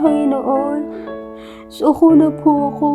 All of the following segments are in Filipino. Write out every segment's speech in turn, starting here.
Panginoon. Suko na po ako.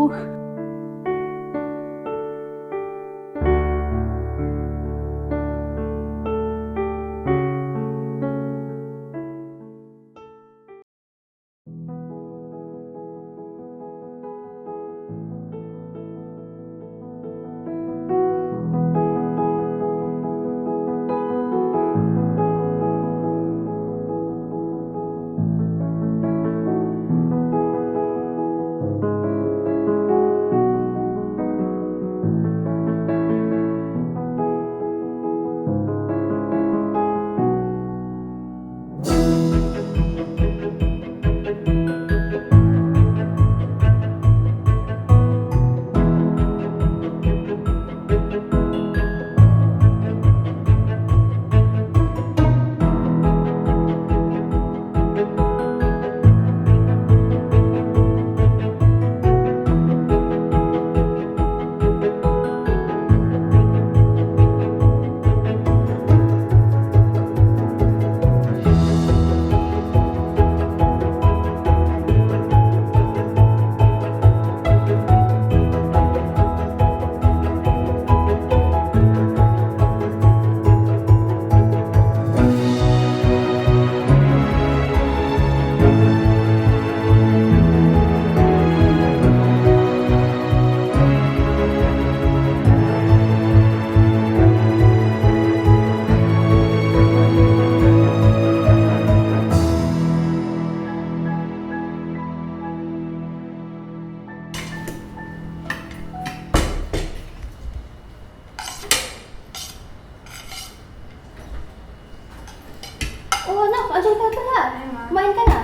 Oo, anak. Andiyan ka pala. Ay, Ma. Kumain ka na.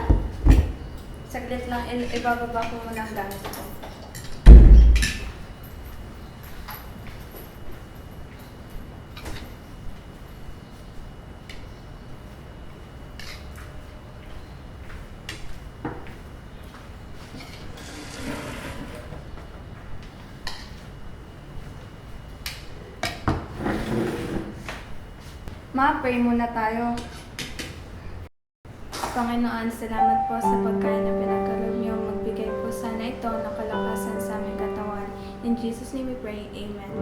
Saglit lang, ibababa ko muna ang gamit ko. Ma, pray muna tayo. Panginoon, salamat po sa pagkain na pinagkaloob niyo. Magbigay po sana ito ng kalakasan sa aming katawan. In Jesus' name we pray. Amen.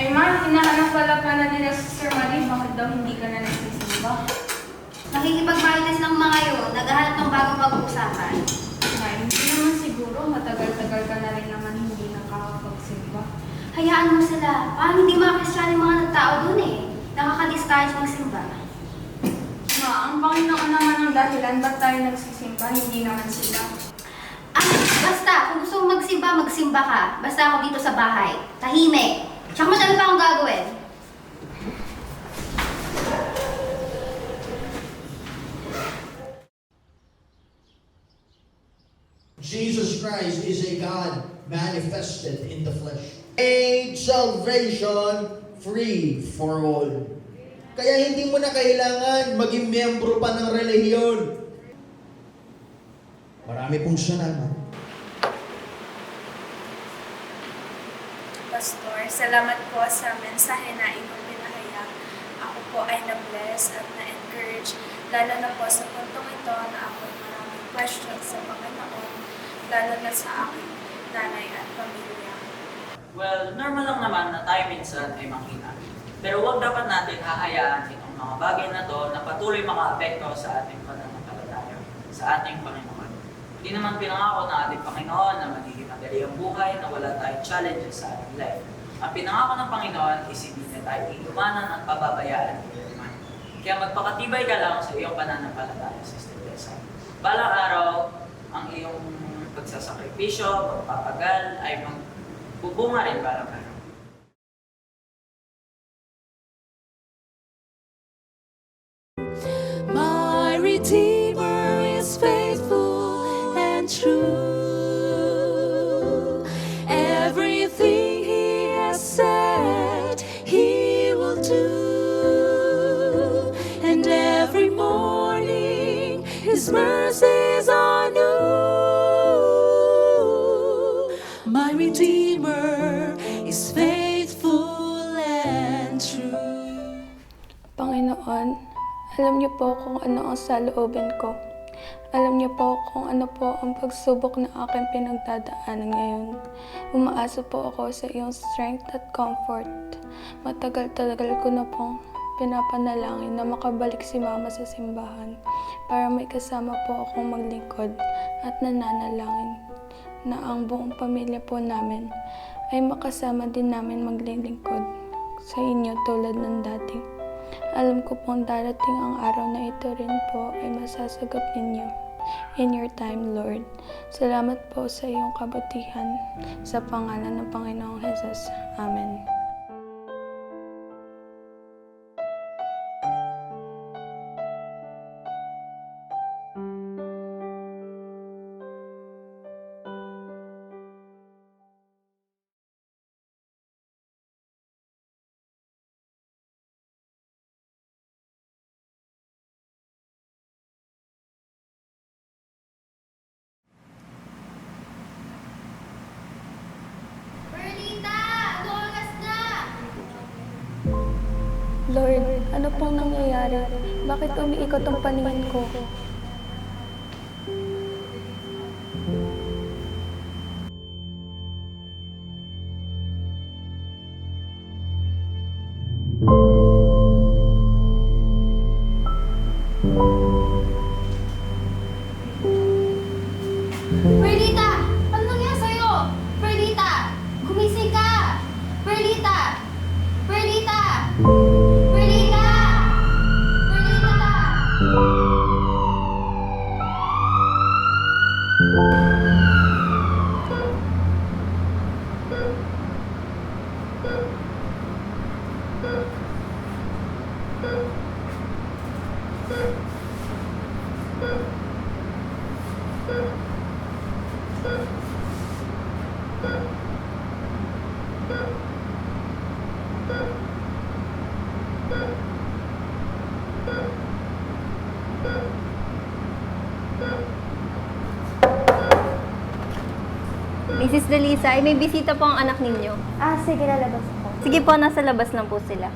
Ay, Ma, hinahanap pala ka na nila sa Sir Marie. Bakit daw hindi ka na nagsisimba? Nakikipagmarites ng mga yun. Naghahanap ng bagong pag-uusapan. Ay, hindi naman siguro. Matagal-tagal ka na rin naman hindi nakakapagsimba. Hayaan mo sila. Parang hindi mga Kristiyano yung mga nagtao dun eh. Nakaka-discourage magsimba. Ma, ang Panginoon naman ang dahilan ba't tayo nagsisimba, hindi naman sila. Ah, basta. Kung gusto mong magsimba, magsimba ka. Basta ako dito sa bahay. Tahimik. Tsaka madami pa akong gagawin. Jesus Christ is a God manifested in the flesh. Made salvation free for all. Kaya hindi mo na kailangan maging miyembro pa ng relihiyon. Marami pong salamat. Pastor, salamat po sa mensahe na inyong pinahayag. Ako po ay na-bless at na-encourage, lalo na po sa puntong ito na ako maraming questions sa Panginoon, lalo na sa aking nanay at pamilya. Well, normal lang naman na tayo minsan ay makina. Pero huwag dapat natin hahayaan itong mga bagay na to na patuloy makaapekto sa ating pananampalataya, sa ating Panginoon. Hindi naman pinangako ng ating Panginoon na magiging madali ang buhay na wala tayong challenges sa ating life. Ang pinangako ng Panginoon is hindi na tayo ilumanan at pababayaan ng iluman. Kaya magpakatibay ka lang sa iyong pananampalataya sa Estudesa. Balang araw, ang iyong pagsasakripisyo, pagpapagal ay magbubunga rin balang araw. My Redeemer is faithful and true. His mercies are new. My Redeemer is faithful and true. Panginoon, alam niyo po kung ano ang saloobin ko. Alam niyo po kung ano po ang pagsubok na aking pinagdadaanan ngayon. Umaasa po ako sa iyong strength at comfort. Matagal-tagal ko na pong pinapanalangin na makabalik si Mama sa simbahan para may kasama po akong maglingkod at nananalangin na ang buong pamilya po namin ay makasama din namin maglilingkod sa inyo tulad ng dati. Alam ko pong darating ang araw na ito rin po ay masasagot ninyo. In your time, Lord. Salamat po sa iyong kabutihan. Sa pangalan ng Panginoong Jesus. Amen. Perlita! Ano oras na? Lord, ano pong nangyayari? Bakit umiikot ang paningin ko? Perlita! Ano nangyari sa'yo? Perlita! Gumising ka! Perlita! Perlita! Perlita! Perlita! Mrs. Delisa, ay may bisita po ang anak ninyo. Sige, lalabas po. Sige po, nasa labas lang po sila.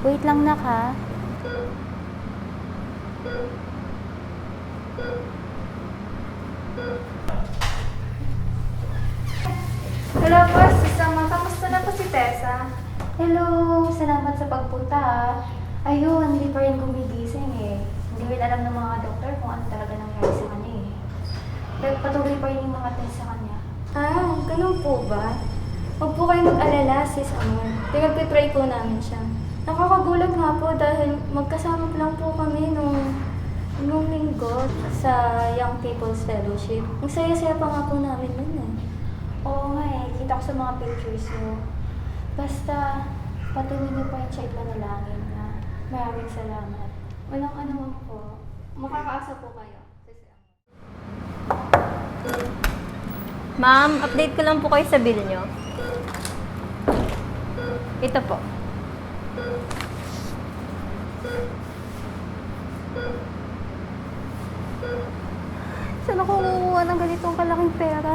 Wait lang na ka. Hello po, Susama. Kamusta na po si Tessa? Hello! Salamat sa pagpunta ah. Ayun, hindi pa rin gumigising eh. Hindi rin alam ng mga doktor kung ano talaga nangyari sa kanya eh. Pero patuloy pa rin yung mga test sa kanya. Ganun po ba? Huwag po kayo mag-alala, Sis Amor. Pinagpipray po namin siya. Nakakagulat nga po dahil magkasama lang po kami nung linggo sa Young People's Fellowship. Ang saya-saya pa nga po namin nun eh. Oo nga eh, kita ko sa mga pictures mo. Basta, patuloy niyo pa rin siya ipanalangin na maraming salamat. Walang anuman po. Makakaasa po kayo. Ma'am, update ko lang po kayo sa bill nyo. Ito po. Saan ako kukuha ng ganitong kalaking pera?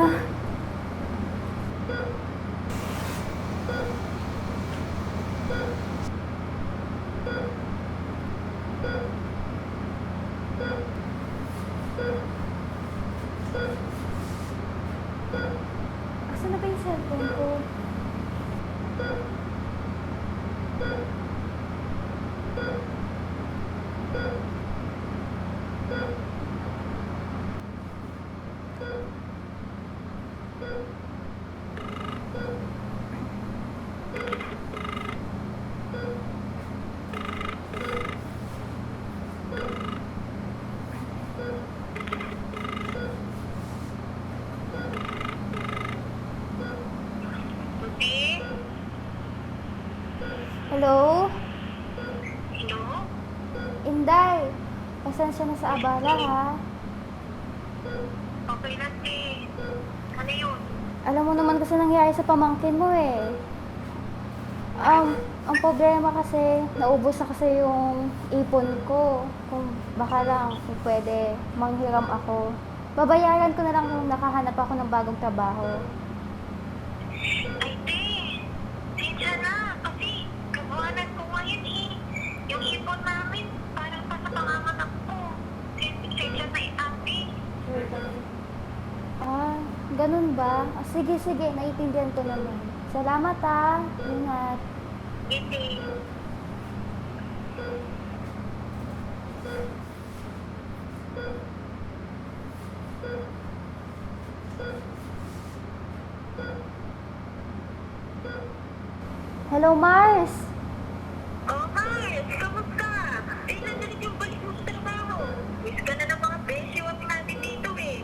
Asan na ba yung cellphone ko? Hello? Inday, pasensya na sa abala ha. Okay lang, te. Ano yun? Alam mo naman kasi nangyari sa pamangkin mo eh. Ang problema kasi, naubos na kasi yung ipon ko. Kung baka lang, kung pwede, manghiram ako. Babayaran ko na lang kung nakahanap ako ng bagong trabaho. Ay, di. Sensya na. Kasi gawanan ko ngayon eh. Yung ipon namin, parang pa sa panganganak ko. Sensya na ate. Ganun ba? Sige, naiintindihan ko naman. Salamat ingat. Hindi. Hello, Mars! Oh, Mars! Kamusta? Eh, nandiyan yung balik mo sa trabaho. Miss ka na ng mga besyo natin dito eh.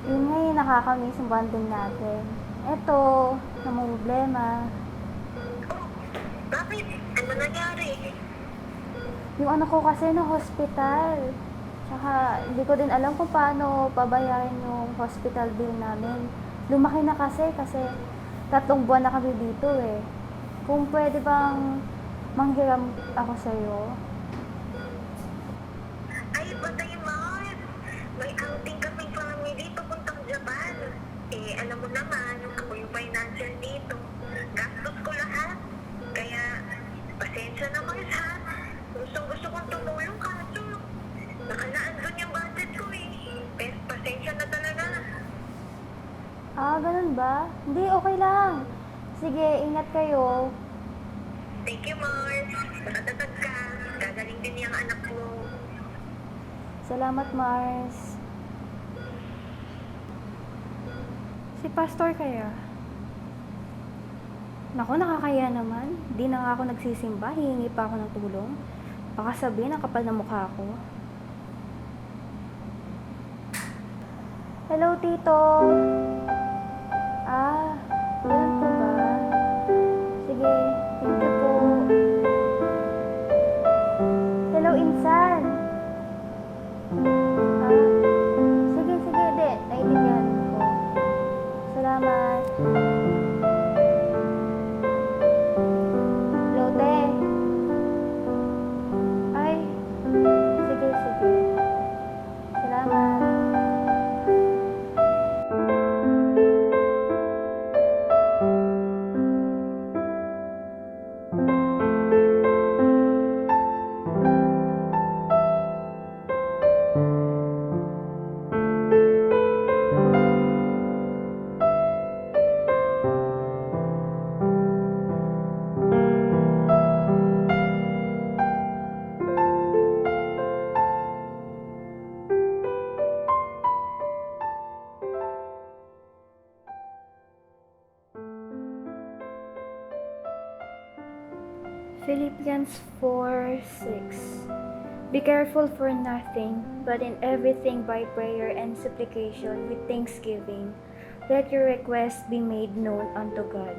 Yun nga yung nakakamiss yung bonding natin. Eto, namumblema. Oh, bakit? Ano nangyari? Yung anak ko kasi na hospital. Tsaka, hindi ko din alam kung paano pabayarin yung hospital bill namin. Lumaki na kasi 3 buwan na kami dito eh. Kung pwede bang manghiram ako sa'yo? Ay, patay, Mars. May outing kaming family papuntang Japan. Eh, alam mo naman, ako yung financial dito. Gastos ko lahat. Kaya, pasensya na, Mars, ha? Gusto kong tumulong kaso. Nakalaan doon yung budget ko eh. Pero pasensya na talaga. Ganun ba? Hindi, okay lang. Sige, ingat kayo. Thank you, Mars. Nakatatag ka. Gagaling din yung anak mo. Salamat, Mars. Si Pastor kaya? Naku, nakakaya naman. Di na nga ako nagsisimba, hihingi pa ako ng tulong. Baka sabihin, ang kapal na mukha ko. Hello, Tito. Ganun po ba? Sige, thank you po. Hello, Insan. Sige, di. Naiintindihan ko. Salamat. Lote. Ay, sige. Salamat. Philippians 4:6. Be careful for nothing, but in everything by prayer and supplication with thanksgiving, let your requests be made known unto God.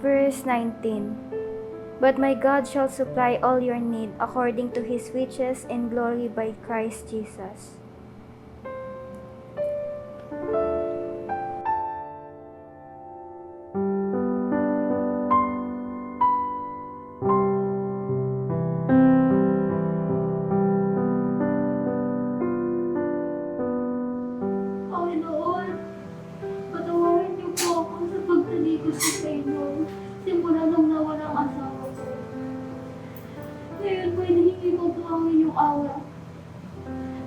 Verse 19. But my God shall supply all your need according to his riches in glory by Christ Jesus. Panginoon, patawarin niyo po ako sa pagtalikod sa inyo simula nung nawalang asawa ko. Ngayon po, hinihingi ko po ang inyong awa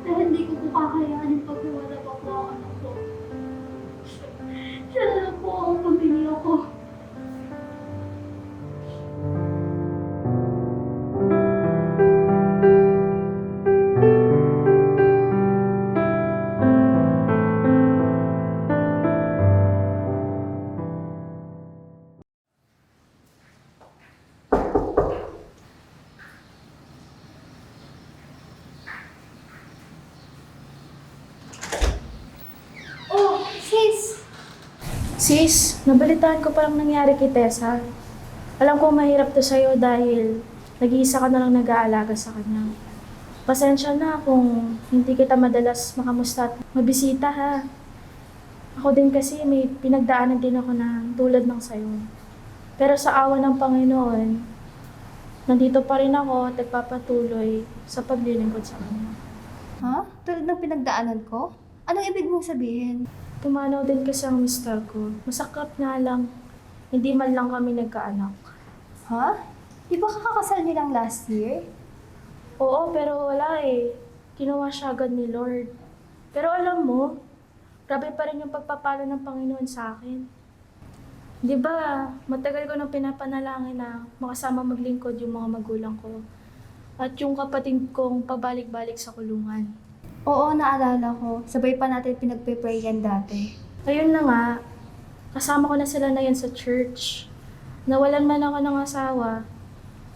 dahil hindi ko po kakayanin pag nawala pa po ang anak ko. Siya na lang po ang pamilya ko. Oh, sis! Sis, nabalitaan ko palang nangyari kay Tessa. Alam ko mahirap to sa'yo dahil nag-iisa ka na lang nag-aalaga sa kanya. Pasensya na kung hindi kita madalas makamusta at mabisita ha. Ako din kasi may pinagdaanan din ako na tulad ng sayo. Pero sa awa ng Panginoon, nandito pa rin ako at nagpapatuloy sa paglilingkod sa Kanya. Ha? Tulad ng pinagdaanan ko? Anong ibig mong sabihin? Tumanaw din kasi ang mister ko. Masakap nga lang, hindi man lang kami nagkaanak. Ha? Di ba kakakasal nilang last year? Oo, pero wala eh. Kinuha siya agad ni Lord. Pero alam mo, grabe pa rin yung pagpapalo ng Panginoon sa akin. Di ba, matagal ko nang pinapanalangin na makasama maglingkod yung mga magulang ko. At yung kapatid kong pabalik-balik sa kulungan. Oo, naalala ko. Sabay pa natin pinagpe-pray yan dati. Ayun na nga, kasama ko na sila na yan sa church. Nawalan man ako ng asawa,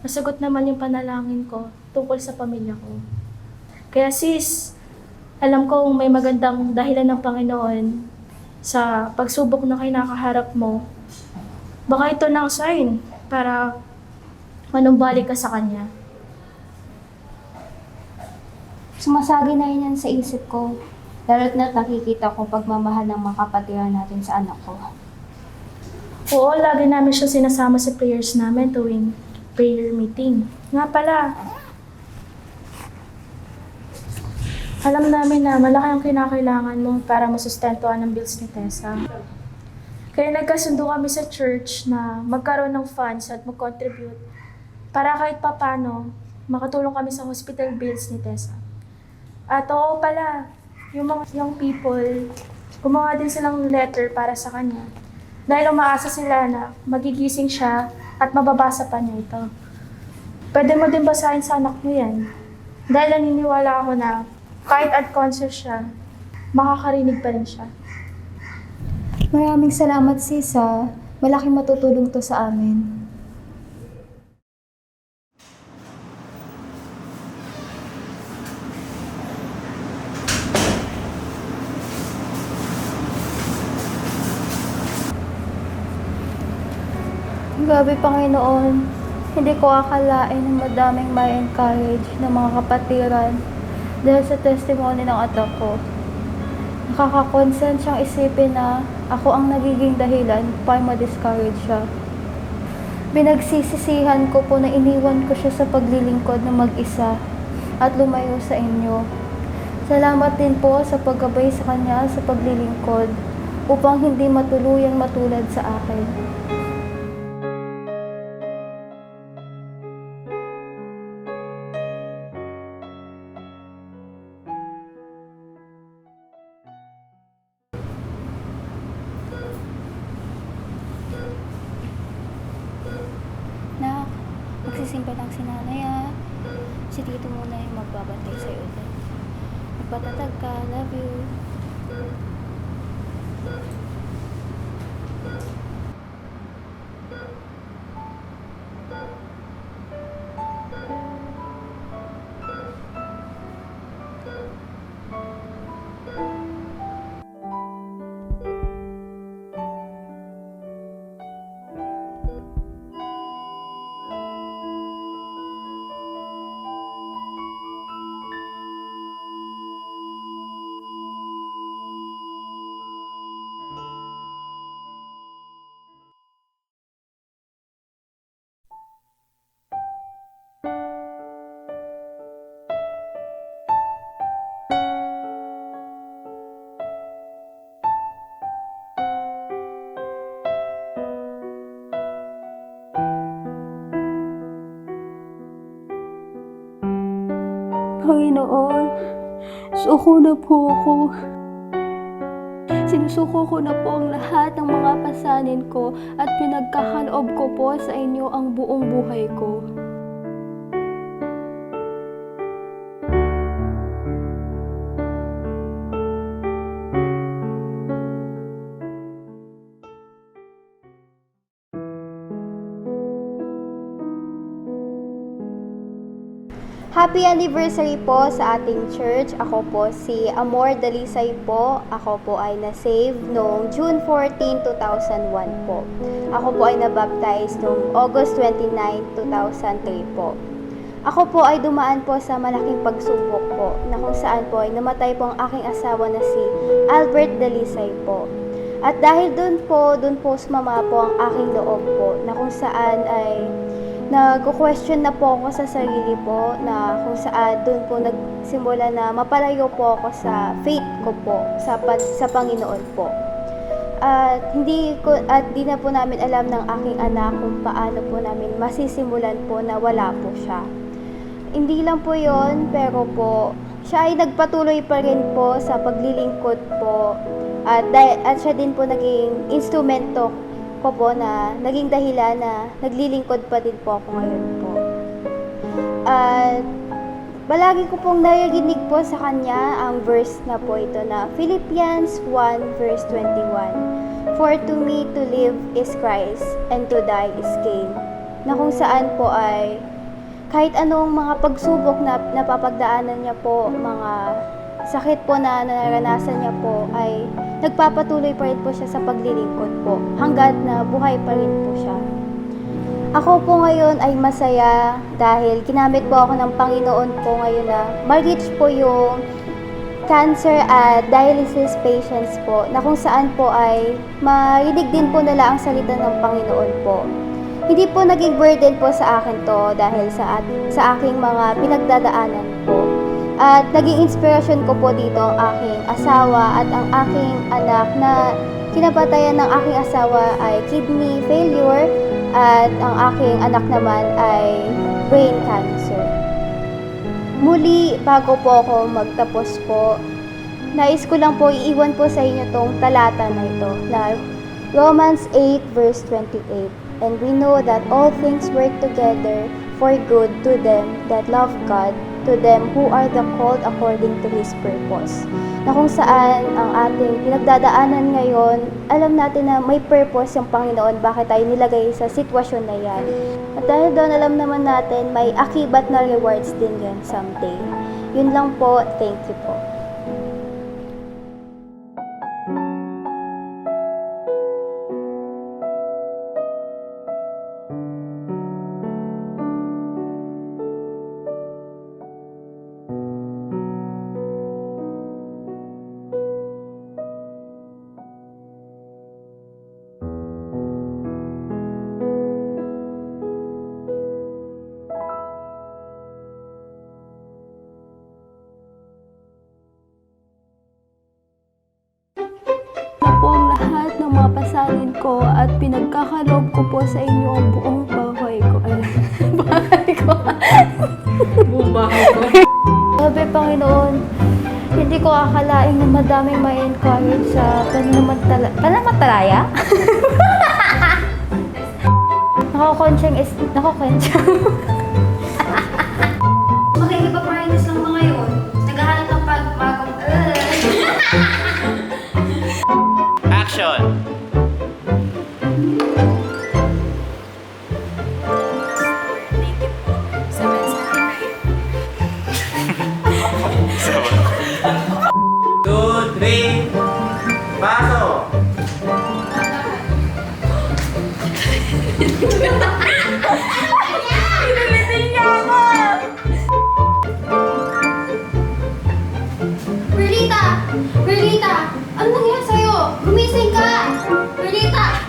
nasagot naman yung panalangin ko tungkol sa pamilya ko. Kaya sis, alam kong may magandang dahilan ng Panginoon sa pagsubok na kinakaharap mo. Baka ito na ang sign para manumbalik ka sa Kanya. Sumasagi na yun yan sa isip ko. Lalo't na nakikita ko pagmamahal ng mga kapatiran natin sa anak ko. Oo, lagi namin siya sinasama sa prayers namin tuwing prayer meeting. Nga pala, alam namin na malaki ang kinakailangan mo para masustentuhan ang bills ni Tessa. Kaya nagkasundo kami sa church na magkaroon ng funds at mag-contribute para kahit papano makatulong kami sa hospital bills ni Tessa. At oo pala, yung mga young people, gumawa din silang letter para sa kanya. Dahil umaasa sila na magigising siya at mababasa pa niya ito. Pwede mo din basahin sa anak mo yan. Dahil naniniwala ako na kahit unconscious siya, makakarinig pa rin siya. Maraming salamat sis ha. Malaking matutulong to sa amin. Grabe Panginoon, hindi ko akalain na madaming may encourage ng mga kapatiran dahil sa testimony ng anak ko. Nakaka-consent siyang isipin na ako ang nagiging dahilan para ma-discourage siya. Pinagsisisihan ko po na iniwan ko siya sa paglilingkod ng mag-isa at lumayo sa inyo. Salamat din po sa paggabay sa kanya sa paglilingkod upang hindi matuluyang matulad sa akin. Nak, magsisimple lang si nanay ah. Si tito muna yung magbabantay sa'yo ulit. Magpatatag ka, love you. Panginoon, suko na po ako. Sinusuko ko na po ang lahat ng mga pasanin ko at pinagkakaloob ko po sa inyo ang buong buhay ko. Happy anniversary po sa ating church. Ako po si Amor Dalisay po. Ako po ay na-save noong June 14, 2001 po. Ako po ay nabaptize noong August 29, 2003 po. Ako po ay dumaan po sa malaking pagsubok po na kung saan po ay namatay po ang aking asawa na si Albert Dalisay po. At dahil doon po sumama po ang aking loob po, na kung saan ay nag-question na po ako sa sarili po, na kung saan doon po nagsimula na mapalayo po ako sa faith ko po, sa Panginoon po. At di na po namin alam ng aking anak kung paano po namin masisimulan po na wala po siya. Hindi lang po yon, pero po siya ay nagpatuloy pa rin po sa paglilingkod po, at siya din po naging instrumento ko po na naging dahilan na naglilingkod pa din po ako ngayon po. At palagi ko pong narinig po sa kanya ang verse na po ito na Philippians 1 verse 21. For to me to live is Christ and to die is gain. Na kung saan po ay kahit anong mga pagsubok na napapagdaanan niya po, mga sakit po na naranasan niya po, ay nagpapatuloy pa rin po siya sa paglilingkod po hanggat na buhay pa rin po siya. Ako po ngayon ay masaya dahil ginamit po ako ng Panginoon po ngayon na ma-reach po yung cancer at dialysis patients po, na kung saan po ay marinig din po nila ang salita ng Panginoon po. Hindi po naging burden po sa akin to dahil sa aking mga pinagdadaanan po. At naging inspirasyon ko po dito ang aking asawa at ang aking anak na kinapatayan ng aking asawa ay kidney failure at ang aking anak naman ay brain cancer. Muli, bago po ako magtapos po, nais ko lang po iiwan po sa inyo tong talata na ito na Romans 8 verse 28. And we know that all things work together for good to them that love God, to them who are the called according to His purpose. Na kung saan ang ating pinagdadaanan ngayon, alam natin na may purpose yung Panginoon bakit tayo nilagay sa sitwasyon na yan. At dahil doon, alam naman natin may akibat na rewards din yan someday. Yun lang po. Thank you po. Na po ang lahat ng mga pasalin ko at pinagkakaloob ko po sa inyo ang buong bahay ko. Buong bahay ko. Sabi, Panginoon, hindi ko akalaing na madaming ma-encourage sa pananampalataya. Nakakonsyang. Makikipapranis lang mga yun. Naghahanap ng pagpagong. Action! Thank you po sa mensahe na ito. 2, 3, pasok! Perlita! Ano nangyari sa'yo? Gumising ka! Perlita!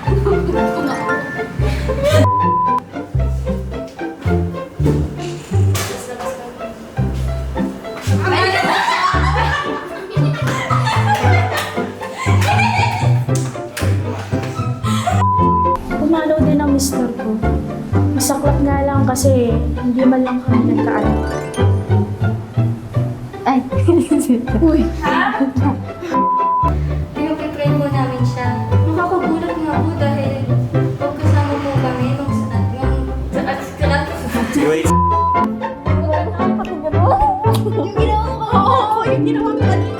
Pumanaw din ang mister ko. Masaklap nga lang kasi hindi man lang kami nagkaalam. Ay, Uy, Pinag-pray mo namin siya. Nakakagulat nga po dahil pagkasama po kami nung Wait. yung ginawa ko. Oo, yung ginawa ko.